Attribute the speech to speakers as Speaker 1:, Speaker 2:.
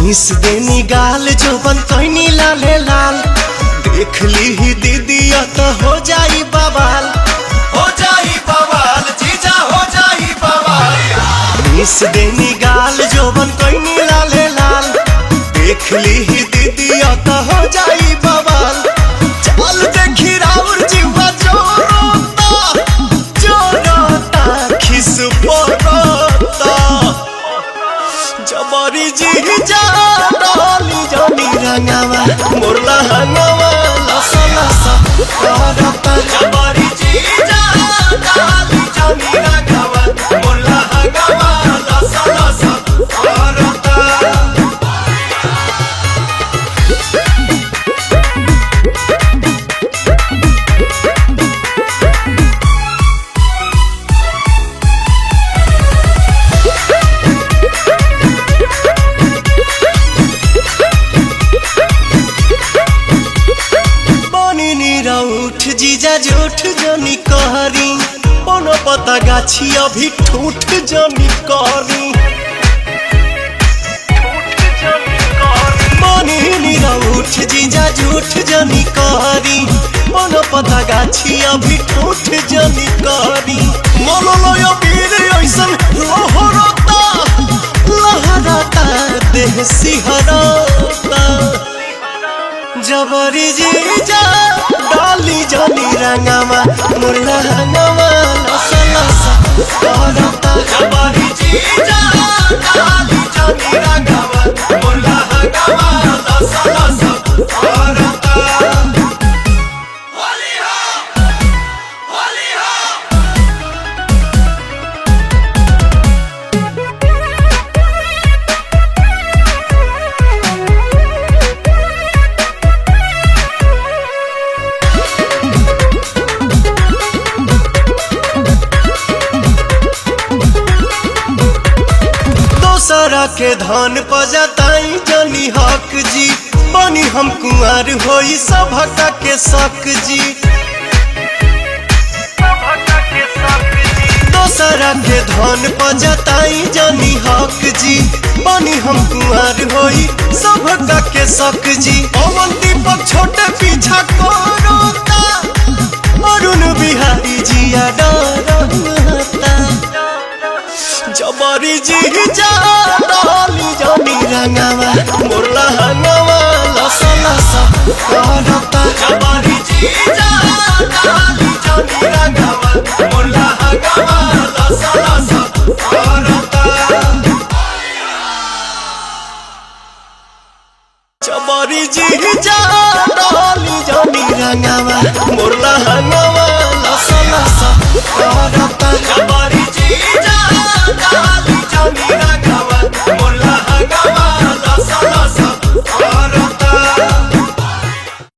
Speaker 1: Miss देनी गाल जोबन कहनी लाले लाल देख ली ही दीदी तो हो जाई बवाल जीजा हो जाई बवाल। मिस देनी गाल जोबन कहनी लाले लाल देख ली ही दीदी तो हो जाई बवाल। चल देखी राउर जीवा जोरोता खिस पोरोता जबरी जीजा डाली जानी रंगावा मोरला हंगावा लसा लसा करता जबरी जीजा डाली जानी रंगावा मोरला हंगावा लसा लसा करता। उठ जीजा झूठ जनी कहरी कोनो पता गाछी अभी ठूठ जनी करी उठ जीजा झूठ जनी कहरी कोनो पता गाछी अभी ठूठ जनी करी मोललय वीर ऐसन लहरता लहरता देह सिहरता जबरी जीजा डाली जानी रंगावा मुरला हंगावा लसा लसा करता जबरी जीजा डाली जानी रंगावा मुरला हंगावा लसा लसा करता। होली हो होली हो दोसरा के धन पजताई जनी हक जी बनी हम कुंवर होई सभका के शक जी। दोसरा के धन पजताई जनी हक जी बनी हम कुंवर होई सभका के शक जी। पवन दीपक छोटे पीछा करता अरुण बिहारी जिया डरता जबरी जीजा डाली जानी रंगावा मोरला हंगावा लसा लसा करता जबरी जीजा डाली जानी रंगावा मोरला हंगावा लसा